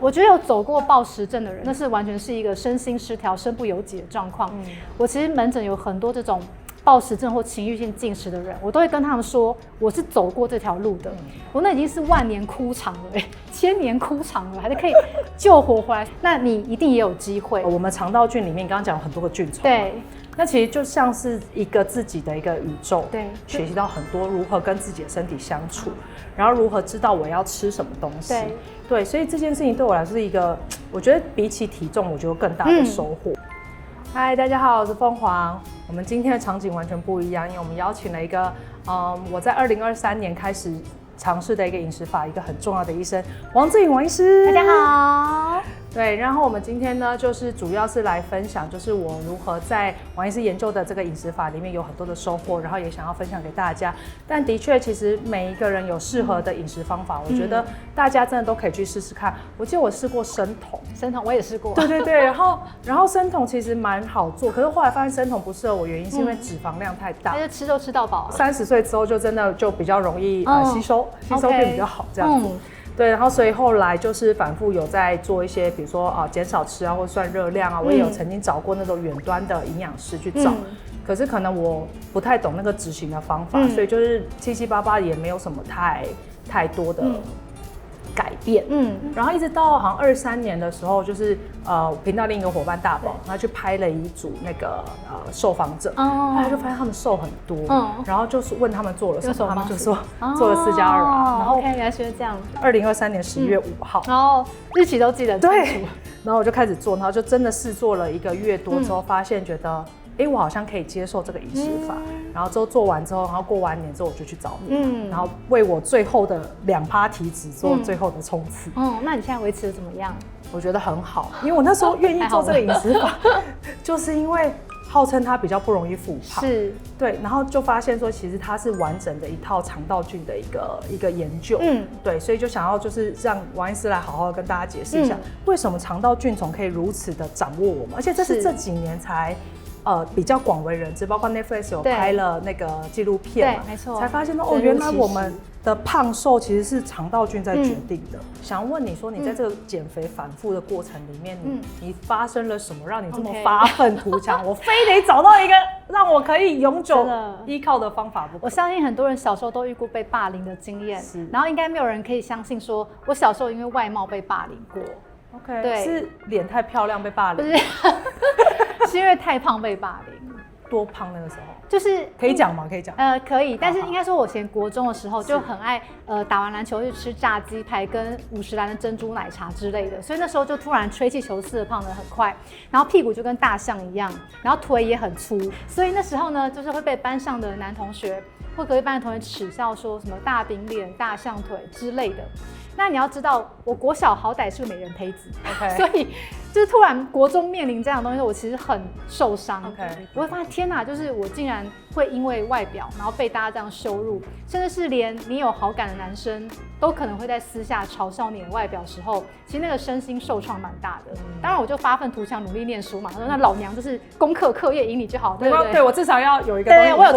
我覺得有走過暴食症的人，那是完全是一個身心失調、身不由己的狀況。我其實門診有很多這種暴食症或情緒性進食的人，我都會跟他們說，我是走過這條路的，我那已經是萬年枯腸了，千年枯腸了，還是可以救活回來。那你一定也有機會。我們腸道菌裡面，你剛剛講有很多個菌叢，對。那其實就像是一個自己的一個宇宙，对，學習到很多如何跟自己的身體相處，然後如何知道我要吃什麼東西，对，所以這件事情對我來說是一個，我覺得比起體重，我覺得更大的收穫。嗨，大家好，我是鳳凰。我們今天的場景完全不一樣，因為我們邀請了一個，我在2023年開始嘗試的一個飲食法，一個很重要的醫生王姿瑩王醫師。大家好。对，然後我們今天呢，就是主要是來分享，就是我如何在王醫師研究的這個飲食法裡面有很多的收穫，然後也想要分享給大家。但的確，其實每一個人有適合的飲食方法，我覺得大家真的都可以去試試看。我記得我試過生酮，我也試過。對，然後生酮其實蠻好做，可是後來發现生酮不適合我，原因是因為脂肪量太大，但是吃都吃到飽了。30歲之後就真的就比較容易吸收變比較好這樣子。对，然後所以後來就是反覆有在做一些，比如說減少吃啊，或算熱量啊。我也有曾經找過那種遠端的營養師去找，可是可能我不太懂那個執行的方法，所以就是七七八八也沒有什麼太多的改變。然後一直到好像23年的時候，就是頻道另一個夥伴大寶，他去拍了一組那個受訪者，後來就發現他們瘦很多，然後就是問他們做了什麼，他們就說做了4+2啊。然後原來是這樣。2023年11月5號，然後日期都記得清楚。對，然後我就開始做，然後就真的試做了1個月多之後，發現覺得，我好像可以接受這個飲食法。然後之後做完之後，然後過完年之後我就去找你，然後為我最後的2%體脂做最後的衝刺。那你現在維持的怎麼樣？我覺得很好，因為我那時候願意做這個飲食法，就是因為號稱它比較不容易復胖，是對，然後就發現說其實它是完整的一套腸道菌的一個研究，對，所以就想要就是讓王醫師來好好跟大家解釋一下，為什麼腸道菌叢可以如此的掌握我們，而且這是這幾年才比較廣為人知，包括 Netflix 有拍了那個紀錄片嘛，沒錯，才發現說原來我們的胖瘦其實是腸道菌在決定的。想問你說，你在這個減肥反覆的過程裡面，你發生了什麼讓你這麼發憤圖強？我非得找到一個讓我可以永久依靠的方法不可。我相信很多人小時候都遇過被霸凌的經驗，然後應該沒有人可以相信說我小時候因為外貌被霸凌過。OK， 對，是臉太漂亮被霸凌，不是，是因為太胖被霸凌。多胖那個时候？就是可以講嗎？可以講。可以，但是應該說，我以前國中的時候就很愛打完籃球去吃炸雞排跟50蘭的珍珠奶茶之類的，所以那時候就突然吹氣球似的胖得很快，然後屁股就跟大象一樣，然後腿也很粗，所以那時候呢，就是會被班上的男同學或隔壁班的同学恥笑說什麼大餅臉、大象腿之類的。那你要知道，我國小好歹是個美人胚子，所以就是突然國中面臨這樣的東西，我其實很受傷。我會發現天哪，就是我竟然會因為外表，然後被大家這樣羞辱，甚至是連你有好感的男生都可能會在私下嘲笑你的外表的時候，其實那個身心受創蠻大的。當然我就發憤圖強，努力念書嘛。他說那老娘就是功課課業贏你就好，對不對？對，我至少要有一個東西。對，我有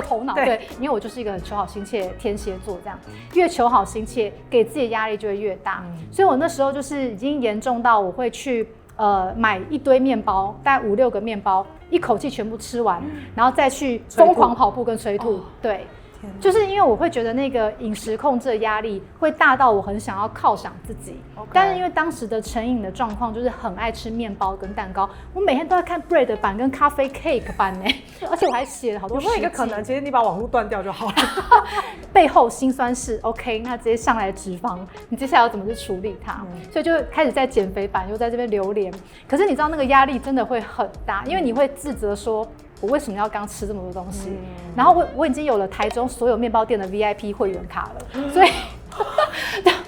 頭腦，對，因為我就是一個很求好心切天蠍座，這樣越求好心切，給自己的壓力就會越大。所以我那時候就是已經嚴重到我會去買一堆麵包，大概5、6個麵包，一口氣全部吃完，然後再去瘋狂跑步跟催吐。對，就是因為我會覺得那個飲食控制的壓力會大到我很想要犒賞自己。但是因為當時的成癮的狀況就是很愛吃麵包跟蛋糕，我每天都在看 bread 版跟咖啡 cake 版呢，而且我還寫了好多。有沒有一個可能，其實你把網絡斷掉就好了？背後辛酸事 OK， 那直接上來的脂肪，你接下來要怎麼去處理它？所以就開始在減肥版又在這邊流連。可是你知道那個壓力真的會很大，因為你會自責說，我為什麼要剛吃這麼多東西？然後我已經有了台中所有麵包店的 VIP 會員卡了，所以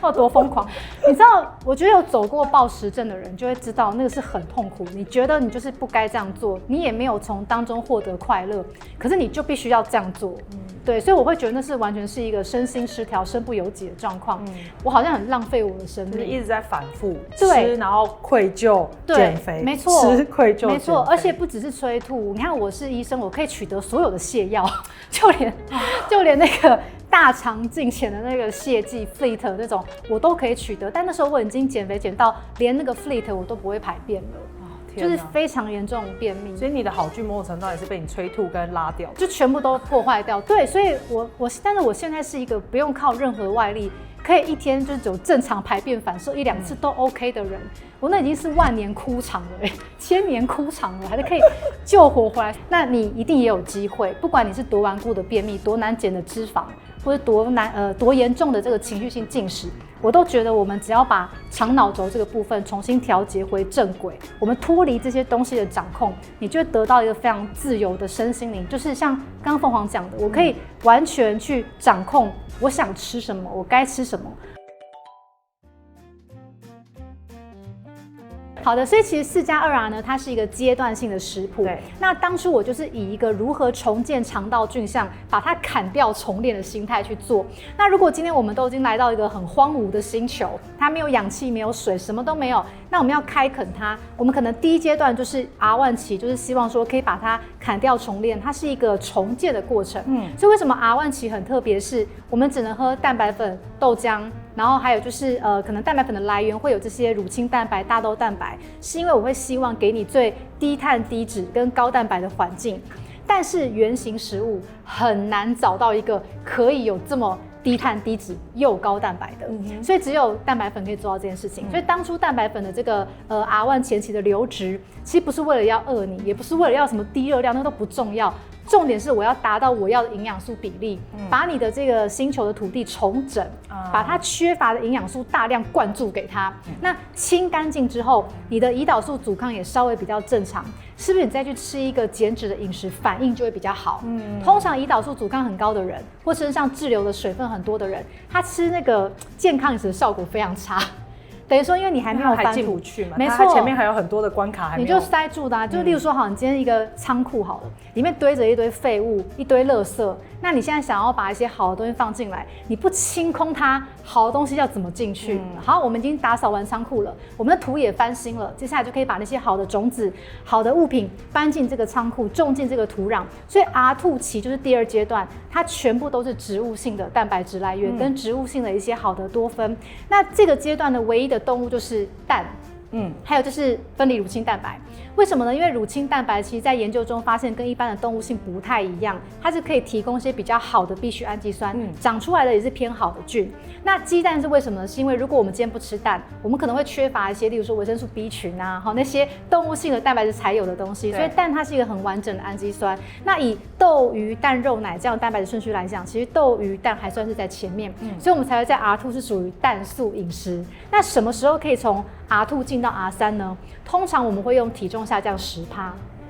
要多瘋狂！你知道，我覺得有走過暴食症的人就會知道，那個是很痛苦。你覺得你就是不該這樣做，你也沒有從當中獲得快樂，可是你就必須要這樣做。對，所以我會覺得那是完全是一個身心失調、身不由己的狀況。我好像很浪費我的生命，你一直在反覆吃，然後愧疚減肥，沒錯，吃愧疚，沒錯，而且不只是催吐。你看，我是醫生，我可以取得所有的瀉藥，就連那個大腸鏡前的那個瀉劑 fleet 那種，我都可以取得。但那時候我已經減肥減到連那個 fleet 我都不會排便了。就是非常嚴重的便秘，所以你的好菌某種程度也是被你催吐跟拉掉，就全部都破壞掉。對，所以但是我現在是一个不用靠任何外力，可以一天就有正常排便反射1-2次都 OK 的人。我那已經是萬年枯腸了，1000年枯腸了，還是可以救活回來。那你一定也有機會，不管你是多頑固的便秘，多難減的脂肪，或者多嚴重的這個情緒性進食，我都覺得我們只要把腸腦軸這個部分重新調節回正軌，我們脫離這些東西的掌控，你就會得到一個非常自由的身心靈。就是像剛剛鳳凰講的，我可以完全去掌控我想吃什麼，我該吃什麼。好的，所以其實4+2R呢，它是一個階段性的食譜。對，那當初我就是以一個如何重建腸道菌相，把它砍掉重練的心態去做。那如果今天我們都已經來到一個很荒蕪的星球，它沒有氧氣，沒有水，什麼都沒有，那我們要開墾它，我們可能第一階段就是 R1 期，就是希望說可以把它砍掉重練，它是一個重建的過程。所以為什麼 R1 期很特別，是我們只能喝蛋白粉、豆漿。然後還有就是可能蛋白粉的來源會有這些乳清蛋白、大豆蛋白，是因為我會希望給你最低碳低脂跟高蛋白的環境。但是原型食物很難找到一個可以有這麼低碳低脂又高蛋白的，所以只有蛋白粉可以做到這件事情。所以當初蛋白粉的這個R1 前期的流質，其實不是為了要餓你，也不是為了要什麼低熱量，那都不重要。重點是我要達到我要的營養素比例，把你的這個星球的土地重整，把它缺乏的營養素大量灌注給它。那清乾淨之後，你的胰島素阻抗也稍微比較正常，是不是你再去吃一個減脂的飲食，反應就會比較好？通常胰島素阻抗很高的人，或身上滯留的水分很多的人，他吃那個健康飲食的效果非常差。等於說，因為你還沒有翻進不去嘛，沒錯，前面還有很多的關卡還沒有，你就塞住的啊。就例如說，好，你今天一個倉庫好了，裡面堆着一堆廢物，一堆垃圾，那你現在想要把一些好的東西放進來，你不清空它，好的東西要怎麼進去？好，我們已經打掃完倉庫了，我們的土也翻新了，接下來就可以把那些好的種子、好的物品搬進這個倉庫，種進這個土壤。所以 R2 期就是第2階段，它全部都是植物性的蛋白質來源，跟植物性的一些好的多酚。那這個階段的唯一的動物就是蛋，還有就是分離乳清蛋白。為什麼呢？因為乳清蛋白其實在研究中發現跟一般的動物性不太一樣，它是可以提供一些比較好的必需氨基酸，長出來的也是偏好的菌。那雞蛋是為什麼呢？是因為如果我們今天不吃蛋，我們可能會缺乏一些，例如說維生素 B 群啊，那些動物性的蛋白質才有的東西。所以蛋它是一個很完整的氨基酸。那以豆、魚、蛋、肉、奶這樣的蛋白質順序來講，其實豆、魚、蛋還算是在前面，所以我們才會在 R2 是屬於蛋素飲食。那什麼時候可以從 R2 進到 R3 呢？通常我們會用體重下降10%，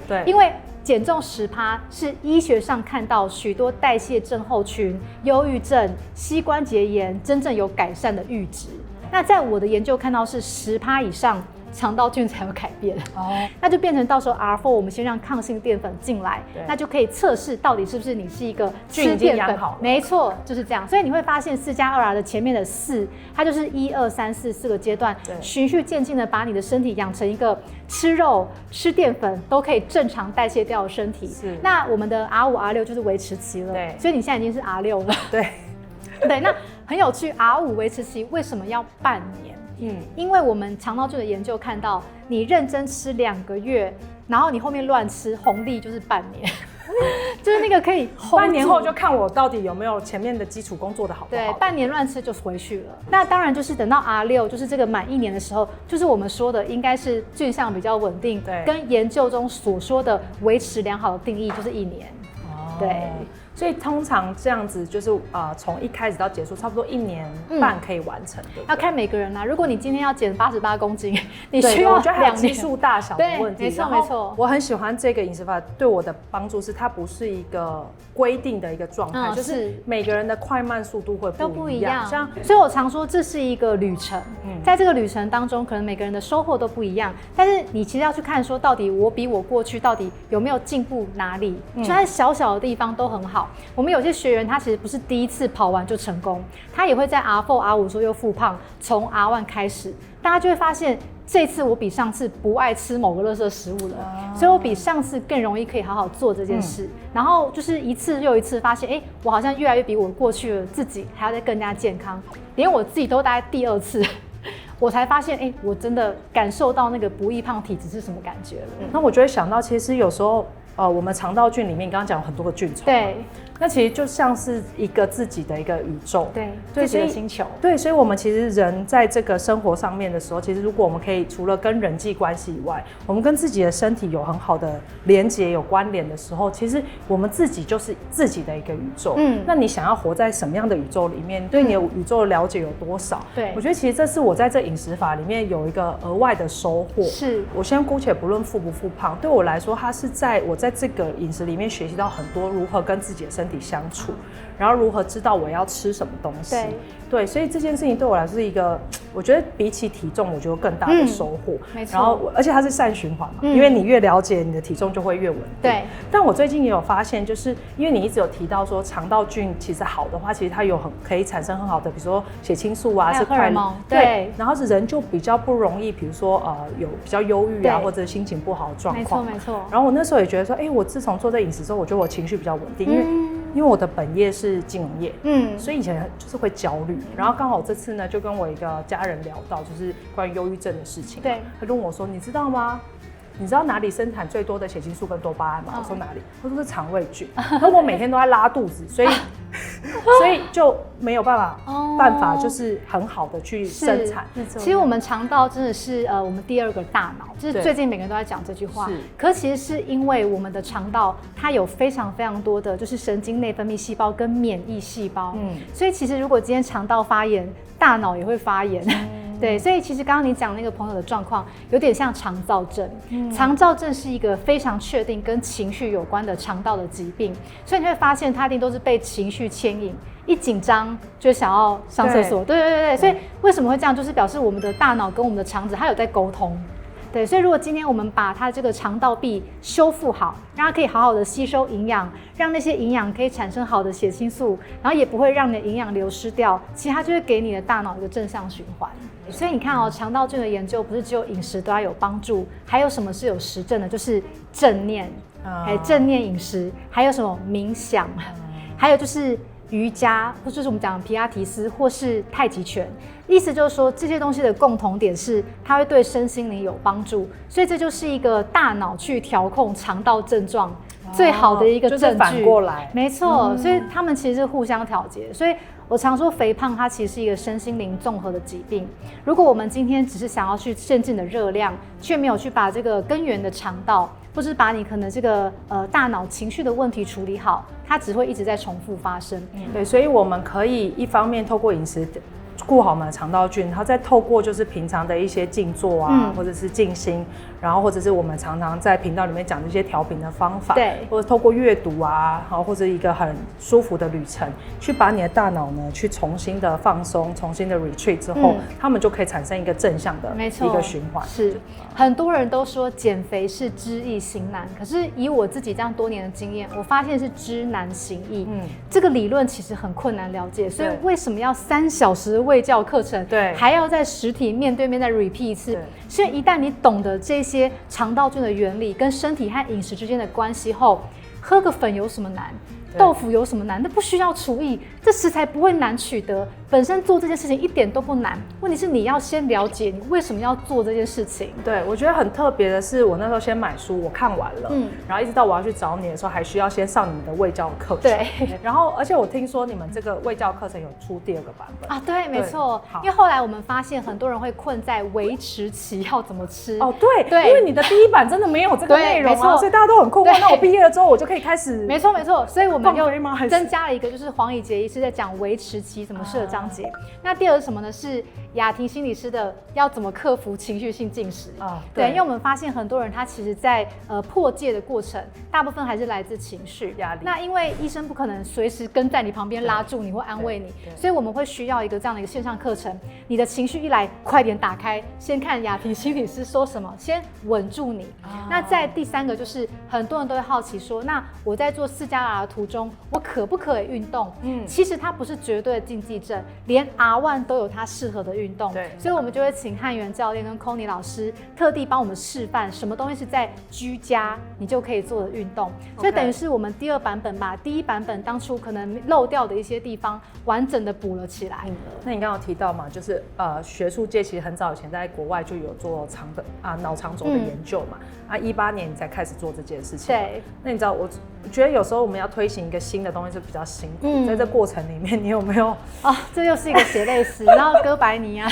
對，因為減重10%是醫學上看到許多代謝症候群、憂鬱症、膝關節炎真正有改善的閾值。那在我的研究看到是10%以上，腸道菌才有改變，那就變成到時候 R4 我們先讓抗性澱粉進來，那就可以測試到底是不是你是一個吃澱粉，沒錯，就是這樣。所以你會發現4+2R 的前面的4，它就是1、2、3、4個階段，循序漸進的把你的身體養成一個吃肉、吃澱粉都可以正常代謝掉的身體。是，那我們的 R5、R6 就是維持期了，對，所以你現在已經是 R6 了，對，對，那很有趣，R5 維持期為什麼要半年？因為我們腸道菌的研究看到，你認真吃2個月，然後你後面亂吃，紅利就是半年，就是那個可以半年後就看我到底有沒有前面的基礎工作的好不好。對，半年亂吃就回去了。那當然就是等到 R6，就是這個滿1年的時候，就是我們說的應該是菌相比較穩定，對，跟研究中所說的維持良好的定義就是1年。對。所以通常這樣子就是從一開始到結束差不多1年半可以完成，對不對？要看每個人啦。如果你今天要減88公斤，你需要2年。我覺得還有基數大小的問題。沒錯沒錯。我很喜歡這個飲食法，對我的幫助是它不是一個規定的一個狀態，就是每個人的快慢速度會不一樣。所以我常說這是一個旅程，在這個旅程當中，可能每個人的收穫都不一樣。但是你其實要去看說，到底我比我過去到底有沒有進步哪裡？就算小小的地方都很好。我們有些學員他其實不是第一次跑完就成功，他也會在 R4、R5 之後又復胖，從 R1 開始，大家就會發現這次我比上次不愛吃某個垃圾食物了，所以我比上次更容易可以好好做這件事，然後就是一次又一次發現，我好像越來越比我過去的自己還要再更加健康，連我自己都大概第2次。我才發現，我真的感受到那個不易胖體質是什麼感覺了。那我就會想到，其實有時候，我們腸道菌裡面，你剛剛講有很多個菌蟲，对，那其實就像是一個自己的一個宇宙，對，自己的星球，对，所以我們其實人在這個生活上面的時候，其實如果我們可以除了跟人際關係以外，我們跟自己的身體有很好的連結、有關聯的時候，其實我們自己就是自己的一個宇宙。那你想要活在什麼樣的宇宙裡面？對你的宇宙的了解有多少？對，我覺得其實這是我在這飲食法裡面有一個額外的收穫。是我先姑且不論復不復胖，對我來說，它是我在這個飲食裡面學習到很多如何跟自己的身體相處，然後如何知道我要吃什麼東西。对，所以這件事情對我來說是一個，我覺得比起體重，我覺得更大的收穫。沒錯。然後而且它是善循環嘛，因為你越了解，你的體重就會越穩定。對。但我最近也有發現，就是因為你一直有提到說肠道菌其實好的話，其實它有可以產生很好的，比如說血清素啊，是快樂。对。然後是人就比較不容易，比如說有比較憂鬱啊，或者心情不好的狀況。沒錯。然後我那時候也覺得說，我自從做這飲食之後，我覺得我情緒比較穩定，因為我的本業是金融業，所以以前就是會焦慮。然後剛好這次呢，就跟我一個家人聊到，就是關於憂鬱症的事情。對，他跟我說：“你知道嗎？你知道哪裡生產最多的血清素跟多巴胺嗎？”我說哪裡？他說是腸胃菌。然後我每天都在拉肚子，所以就沒有辦法，就是很好的去生產。其實我們腸道真的是我們第2個大腦，就是最近每個人都在講這句話。可其實是因為我們的腸道它有非常非常多的就是神經內分泌細胞跟免疫細胞，所以其實如果今天腸道發炎，大腦也會發炎。对，所以其實剛剛你講那個朋友的狀況，有點像腸躁症。腸躁症是一個非常確定跟情緒有關的腸道的疾病，所以你會發現他一定都是被情緒牽引，一緊張就想要上廁所。對，所以為什麼會這樣？就是表示我們的大腦跟我們的腸子它有在溝通。对，所以如果今天我們把它這個腸道壁修復好，讓它可以好好的吸收營養，讓那些營養可以產生好的血清素，然後也不會讓你的營養流失掉，其實它就會給你的大腦一個正向循環。所以你看腸道菌的研究不是只有飲食對它有幫助，還有什麼是有實證的？就是正念，正念飲食，還有什麼冥想，還有就是瑜伽，或就是我們講的皮拉提斯，或是太極拳。意思就是說，這些東西的共同點是它會對身心靈有幫助，所以這就是一個大腦去調控腸道症狀最好的一個證據。就是反過來，沒錯，所以他們其實是互相調節。所以我常說，肥胖它其實是一個身心靈綜合的疾病。如果我們今天只是想要去限制你的熱量，卻沒有去把這個根源的腸道，或是把你可能這個大腦情緒的問題處理好，它只會一直在重複發生。对，所以我們可以一方面透過飲食顧好我們的腸道菌，然後再透過就是平常的一些靜坐啊，或者是靜心，然後或者是我們常常在頻道裡面講的一些調頻的方法，對，或者透過閱讀啊，或者一個很舒服的旅程，去把你的大腦呢去重新的放鬆，重新的 retreat 之後，他們就可以產生一個正向的一個循環。是，很多人都說減肥是知易行難，可是以我自己這樣多年的經驗，我發現是知難行易。這個理論其實很困難了解，所以為什麼要3小時的衛教課程？對，還要在實體面對面再 repeat 一次。所以一旦你懂得這些腸道菌的原理跟身體和飲食之間的關係後，喝個粉有什麼難？豆腐有什麼難？那不需要廚藝，這食材不會難取得，本身做這件事情一點都不難。問題是你要先了解你為什麼要做這件事情。對，我覺得很特別的是，我那時候先買書，我看完了，然後一直到我要去找你的時候，還需要先上你們的衛教課程。對，然後而且我聽說你們這個衛教課程有出第2個版本啊？對，沒錯。因為後來我們發現很多人會困在維持期要怎麼吃。哦，對，因為你的第1版真的沒有這個內容啊，所以大家都很困惑。那我畢業了之後，我就可以開始。沒錯，所以我們又增加了一個，就是黃以杰醫師在講維持期怎麼適合章節。那第2個是什麼呢？是雅婷心理師的要怎麼克服情緒性進食啊，對，因為我們發現很多人他其實在破戒的過程，大部分還是來自情緒壓力。那因為醫生不可能隨時跟在你旁邊拉住你或安慰你，所以我們會需要一個這樣的一個線上課程。你的情緒一來，快點打開，先看雅婷心理師說什麼，先穩住你。那再第三個就是很多人都會好奇說，那我在做4+R 的途中，我可不可以運動？其實它不是絕對的禁忌症，連 R1 都有它適合的運動。對，所以我們就會請漢元教練跟 Connie 老師特地幫我們示範什麼東西是在居家你就可以做的運動。所以等於是我們第2版本把第1版本當初可能漏掉的一些地方完整的補了起來。那你剛刚有提到嘛，就是學術界其實很早以前在國外就有做腦腸軸的研究嘛。18年你才開始做這件事情。對。那你知道我覺得有時候我們要推行一個新的東西是比較辛苦，在這過程裡面你有沒有這又是一個血淚史，然後哥白尼啊，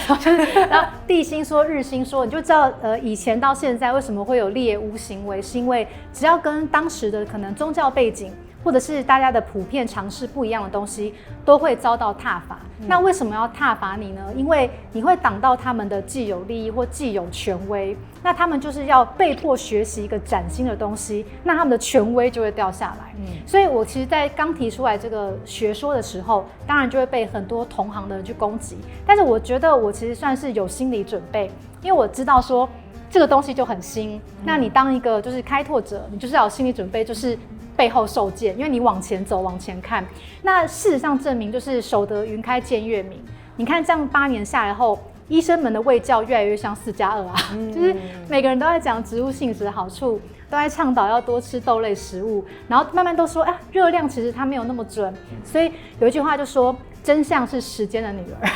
然後地心說日心說，你就知道以前到現在為什麼會有獵巫行為，是因為只要跟當時的可能宗教背景或者是大家的普遍常識不一樣的東西，都會遭到撻伐。那為什麼要撻伐你呢？因為你會擋到他們的既有利益或既有權威，那他們就是要被迫學習一個嶄新的東西，那他們的權威就會掉下來。所以我其實在剛提出來這個學說的時候，當然就會被很多同行的人去攻擊，但是我覺得我其實算是有心理準備，因為我知道說這個東西就很新，那你當一個就是開拓者，你就是要有心理準備，就是背後受劍，因為你往前走，往前看。那事實上證明，就是守得雲開見月明。你看這樣8年下來後，醫生們的衛教越來越像4+2啊，就是每個人都在講植物性食的好處，都在倡導要多吃豆類食物，然後慢慢都說，熱量其實它沒有那麼準。所以有一句話就說，真相是時間的女兒。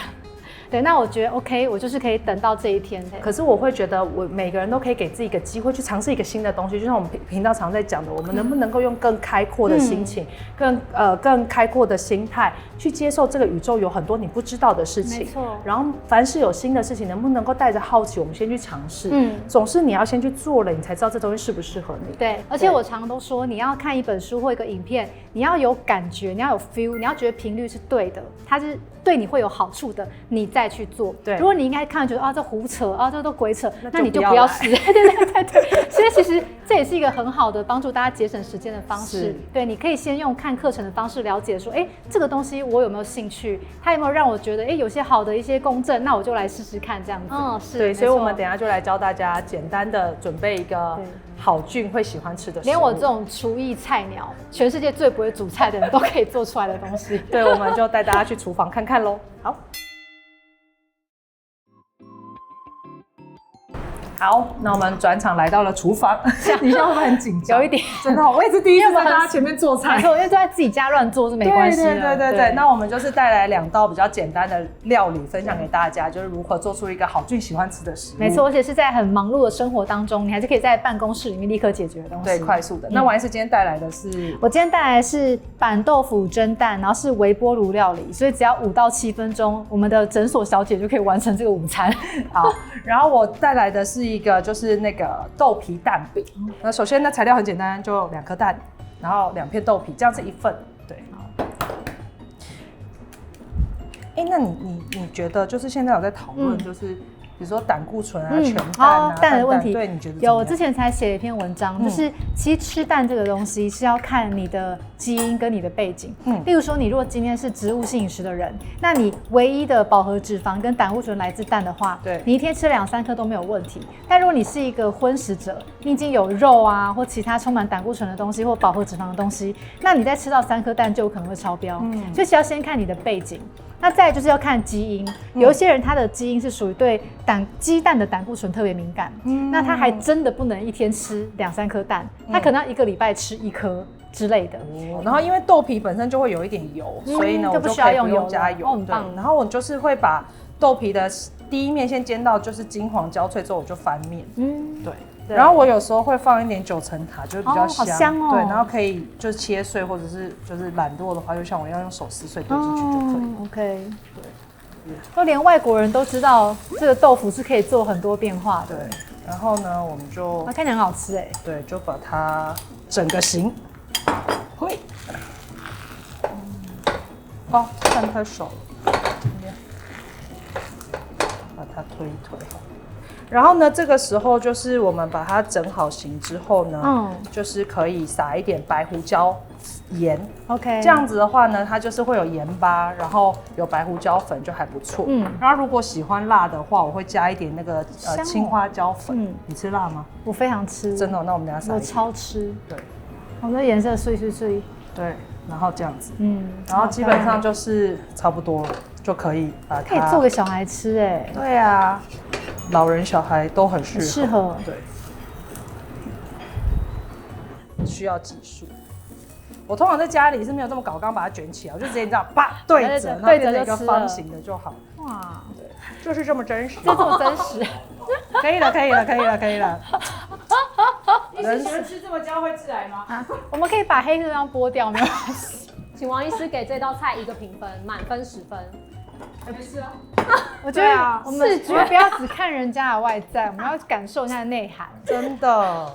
對，那我覺得 OK， 我就是可以等到這一天。可是我會覺得，我每個人都可以給自己一個機會去嘗試一個新的東西，就像我們頻道常在講的，我們能不能夠用更開闊的心情，更開闊的心態去接受這個宇宙有很多你不知道的事情。沒錯。然後凡是有新的事情，能不能夠帶着好奇，我們先去嘗試。總是你要先去做了，你才知道這東西適不適合你。對，而且我常常都說，你要看一本書或一個影片，你要有感覺，你要有 feel， 你要覺得頻率是對的，它是對你會有好處的，你再去做。对，如果你应該看覺得這胡扯這都鬼扯，那你就不要試。對。所以其實這也是一個很好的幫助大家節省時間的方式。對，你可以先用看課程的方式了解說，這個東西我有沒有興趣？它有沒有讓我覺得有些好的一些共振？那我就來試試看這樣子。是。對，所以我們等一下就來教大家簡單的準備一個好菌會喜歡吃的食物。連我這種廚藝菜鳥，全世界最不會煮菜的人都可以做出來的東西。對，我們就帶大家去廚房看看咯。好，那我們轉場來到了廚房，你現在會不會很緊張？有一點，真的，我也是第一次在大家前面做菜，因為都在自己家亂做是沒關係的。對。那我們就是帶來2道比較簡單的料理分享給大家，就是如何做出一個好菌喜歡吃的食物。沒錯，而且是在很忙碌的生活當中，你還是可以在辦公室裡面立刻解決的東西。對，快速的。那王醫師今天帶來的是？我今天帶來的是板豆腐蒸蛋，然後是微波爐料理，所以只要5到7分鐘，我們的診所小姐就可以完成這個午餐。好，然後我帶來的是一個就是那個豆皮蛋餅。那首先呢，材料很簡單，就2顆蛋，然後2片豆皮，這樣是1份。對，好。那你覺得就是現在有在討論，就是比如說膽固醇啊、全蛋啊、蛋的問題，对，你覺得有？我之前才寫了一篇文章，就是其實吃蛋這個東西是要看你的基因跟你的背景。例如說，你如果今天是植物性飲食的人，那你唯一的飽和脂肪跟膽固醇來自蛋的話，對，你一天吃2-3顆都沒有問題。但如果你是一個荤食者，你已經有肉啊或其他充滿膽固醇的東西或飽和脂肪的東西，那你再吃到3顆蛋就有可能會超標。所以其實要先看你的背景。那再來就是要看基因，有一些人他的基因是屬於對雞蛋的膽固醇特別敏感，那他還真的不能一天吃2-3顆蛋，他可能要1個禮拜吃1顆之類的。然後因為豆皮本身就會有一點油，所以呢我就可以不用加油。对，然後我就是會把豆皮的第一面先煎到就是金黃焦脆之後，我就翻面。对。然後我有時候會放一點9層塔，就是比較香。好香哦。对，然後可以就是切碎，或者是就是懶惰的話，就像我一樣用手撕碎丟進去就可以。OK。对。都連外國人都知道這個豆腐是可以做很多變化的。對。然後呢，我們就看起來很好吃哎。對，就把它整個形。嘿。蛋太少了。推一推。然後呢，這個時候就是我們把它整好型之後呢，就是可以撒一點白胡椒鹽。OK， 這樣子的話呢，它就是會有鹽巴，然後有白胡椒粉，就還不錯。然後如果喜歡辣的話，我會加一點那個青花椒粉。你吃辣嗎？我非常吃。真的？那我們等下撒。我超吃。對。我的顏色碎碎碎。对，然後這樣子。然後基本上就是差不多就可以把它。可以做給小孩吃哎。對啊。老人小孩都很適合。对，需要技術。我通常在家裡是沒有這麼搞，剛把它捲起來，我就直接這樣叭对着，然后变成一個方形的就好。哇，对，就是這麼真實，就這麼真實。可以了，可以了，可以了，可以了。你喜歡吃這麼焦會致癌嗎？我們可以把黑色這樣剝掉，沒有關係。請王醫師給這道菜1個評分，滿分10分。沒事啊。我覺得我們不要只看人家的外在，我們要感受一下內涵。真的，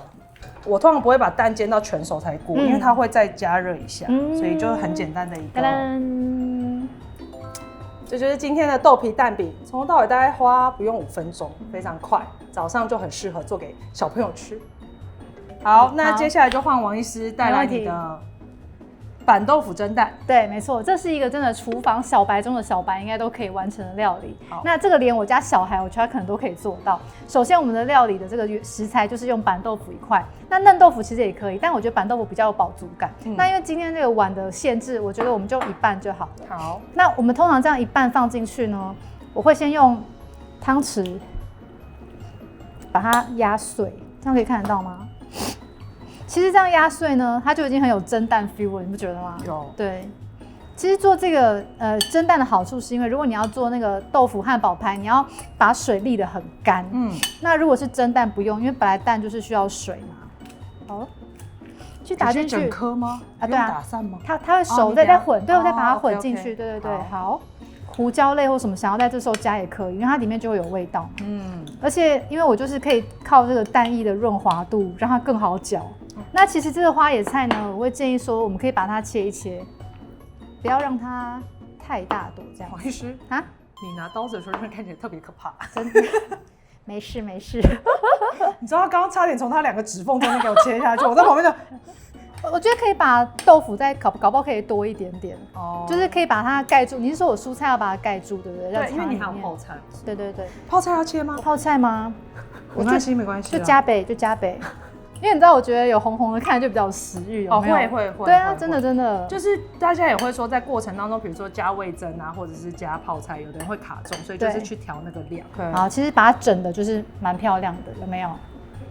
我通常不会把蛋煎到全熟才過，因為它會再加熱一下，所以就很簡单的一個。這就是今天的豆皮蛋餅，從頭到尾大概花不用5分鐘，非常快，早上就很適合做給小朋友吃。好，那接下來就換王醫師帶來你的板豆腐蒸蛋。對，沒錯，這是一個真的廚房小白中的小白應該都可以完成的料理。那這個連我家小孩，我覺得他可能都可以做到。首先，我們的料理的這個食材就是用板豆腐1塊，那嫩豆腐其實也可以，但我覺得板豆腐比較有飽足感。那因為今天這個碗的限制，我覺得我們就1半就好了。好，那我們通常這樣1半放進去呢，我會先用湯匙把它壓碎，這樣可以看得到嗎？其實這樣壓碎呢，它就已經很有蒸蛋 feel 了，你不覺得嗎？有。對，其實做這個蒸蛋的好處是因為，如果你要做那個豆腐漢堡排，你要把水瀝得很乾。那如果是蒸蛋不用，因為本來蛋就是需要水嘛。好，去打進去。整顆嗎？啊，对啊。打散嗎？它會熟，再混，对，我再把它混進去。对。好。胡椒類或什麼想要在這時候加也可以，因為它裡面就會有味道。而且因為我就是可以靠這個蛋液的潤滑度，讓它更好攪。那其實這個花椰菜呢，我會建議說，我們可以把它切一切，不要讓它太大朵這樣。王醫師啊，你拿刀子的時候看起來特別可怕。真的，沒事沒事。你知道他剛剛差點從他2個指縫中間給我切下去，我在旁邊就。我覺得可以把豆腐再搞不好可以多一點點哦，就是可以把它蓋住。你是說我蔬菜要把它蓋住，對不对？對，因為你還有泡菜。對。泡菜要切嗎？泡菜嗎？沒關係，沒關係。就加倍。因為你知道，我覺得有紅紅的看着就比較有食欲，有沒有？會。對啊，真的。就是大家也會說，在過程當中，比如說加味噌啊，或者是加泡菜，有的人會卡重，所以就是去調那個量。好，其實把它整的就是蠻漂亮的，有沒有？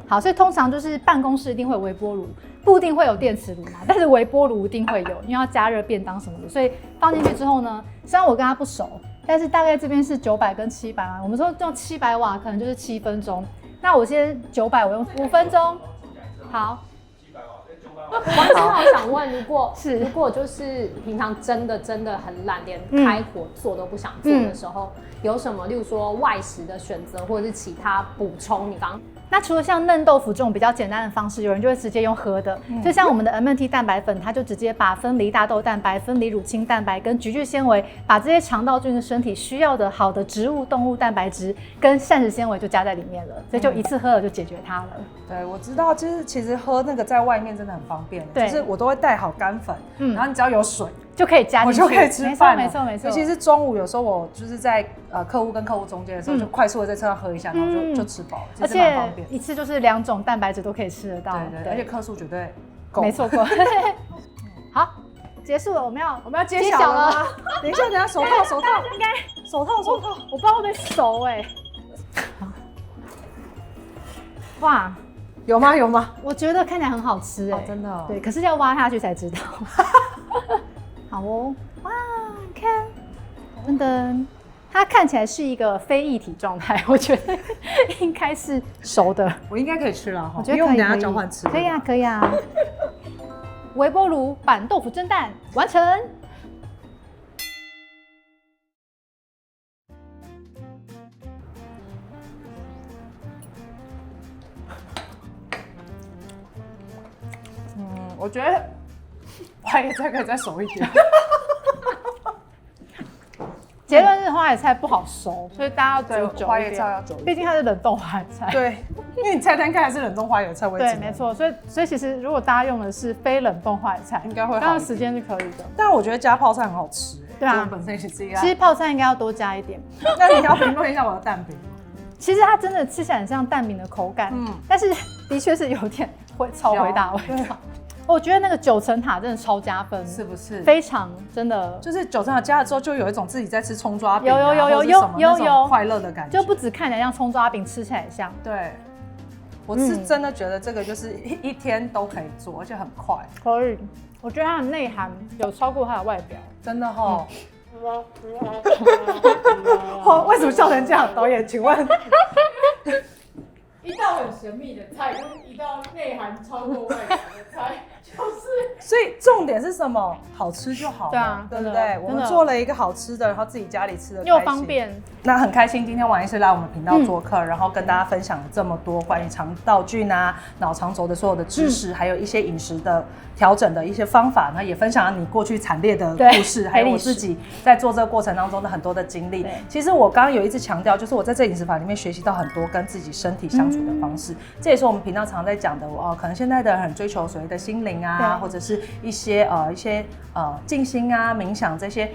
好，所以通常就是辦公室一定會有微波爐，不一定會有電磁爐嘛，但是微波爐一定會有，因為要加熱便當什麼的。所以放進去之後呢，雖然我跟它不熟，但是大概這邊是900跟700嘛，我們說用700瓦可能就是7分鐘。那我先900，我用5分鐘。好。王醫師，我想問，如果就是平常真的很懶，連開火做都不想做的時候，有什麼，例如說外食的選擇，或者是其他補充？你剛那除了像嫩豆腐這種比較簡單的方式，有人就會直接用喝的，就像我們的 MNT 蛋白粉，它就直接把分離大豆蛋白、分離乳清蛋白跟菊苣纖維，把這些腸道菌的身體需要的好的植物、動物蛋白質跟膳食纖維就加在裡面了，所以就一次喝了就解決它了。對，我知道，就是其實喝那個在外面真的很方便，就是我都會帶好乾粉，然後你只要有水就可以加進去，我就可以吃飯。沒錯。尤其是中午，有時候我就是在客戶跟客戶中間的時候，就快速的在車上喝一下，然後就吃飽了，其實蠻方便。一次就是2種蛋白質都可以吃得到，對，而且克數絕對夠。沒錯過。好，結束了，我們要揭曉了嗎？等一下，手套，應該手套，我不知道会不会熟哎。哇，有吗？我觉得看起來很好吃哎，真的。对，可是要挖下去才知道。好哦，哇，你看，噔噔。它看起来是一個非液體狀態，我覺得應該是熟的。我應該可以吃了，我覺得可以。因為我們等一下交換吃。可以啊。微波爐板豆腐蒸蛋完成。我覺得花椰菜可以再熟一點。結論是花椰菜不好熟，所以大家要煮久一點。花椰菜要久一點，畢竟它是冷凍花椰菜。对，因為你菜单看還是冷凍花椰菜為主。對，沒錯。所以其實如果大家用的是非冷凍花椰菜，應該會好。當然時間是可以的。但我覺得加泡菜很好吃。對啊，我本身也是這樣。其實泡菜應該要多加一點。那你要評論一下我的蛋餅。其實它真的吃起來很像蛋餅的口感，但是的確是有點超回答味道。我覺得那個9層塔真的超加分，是不是？非常真的，就是9層塔加了之後，就有一种自己在吃蔥抓餅，有快樂的感觉，就不只看起來像蔥抓餅，吃起来也像。對，我是真的覺得這個就是一天都可以做，而且很快。可以，我覺得它的內涵有超過它的外表，真的齁。為什麼笑成這樣？導演，請問？一道很神秘的菜，跟一道內涵超過外表的菜，就是。所以重點是什麼？好吃就好了，對啊，對不对？我們做了一個好吃的，然後自己家裡吃的又方便。那很開心，今天王醫師來我們頻道做客，然後跟大家分享了這麼多關於腸道菌啊、腦腸軸的所有的知識，還有一些飲食的調整的一些方法，那也分享了你過去慘烈的故事，還有我自己在做這個過程當中的很多的經歷。其實我剛剛有一直強調，就是我在這飲食法裡面學習到很多跟自己身體相處的方式，這也是我們頻道常在講的。可能現在的人很追求所謂的心靈啊，或者是一些靜心啊、冥想這些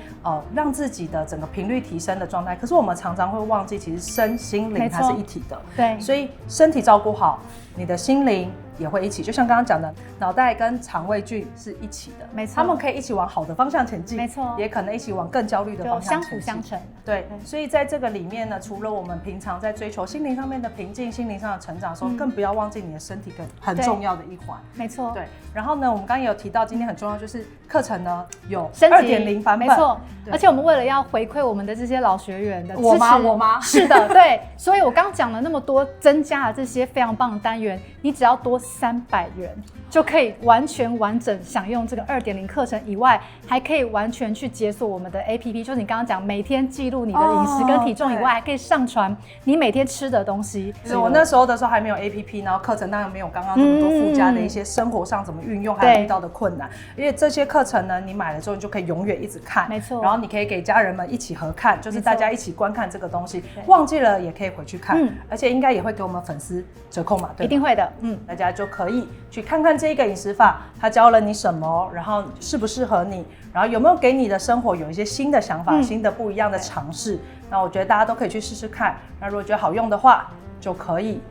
讓自己的整個頻率提升的狀態。可是我們常常會忘記，其實身心靈它是一體的。對，所以身體照顧好，你的心靈也會一起。就像剛剛講的，腦袋跟腸胃菌是一起的，沒錯，他們可以一起往好的方向前進，沒錯，也可能一起往更焦慮的方向前進，相輔相成。对，所以在這個裡面呢，除了我們平常在追求心靈上面的平靜、心靈上的成長的時候，更不要忘記你的身體很重要的一環。沒錯，對。然後呢，我們剛剛也有提到，今天很重要就是課程呢有2.0版本，沒錯。而且我們為了要回饋我們的這些老學員的支持，我嗎？是的，對。所以我剛剛講了那麼多，增加了這些非常棒的單元，你只要多300元。就可以完全完整享用這個2.0課程以外，還可以完全去解鎖我們的 APP，就是你剛剛講每天記錄你的飲食跟體重以外，還可以上傳你每天吃的東西。是我那時候的時候還沒有 APP， 然後課程當然沒有剛剛這麼多附加的一些生活上怎麼運用，還有遇到的困難。因為這些課程呢，你買了之後你就可以永遠一直看，沒錯。然後你可以給家人們一起合看，就是大家一起觀看這個東西，忘記了也可以回去看，而且應該也會給我們粉絲折扣碼，對吧？一定會的，大家就可以去看看這一個飲食法，它教了你什麼，然後適不適合你，然後有沒有給你的生活有一些新的想法、新的不一樣的嘗試。那我覺得大家都可以去試試看。那如果覺得好用的話，就可以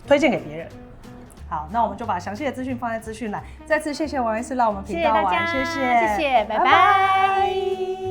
推薦給別人。好，那我們就把詳細的資訊放在資訊欄。再次謝謝王醫師來我們頻道玩，謝謝，拜拜。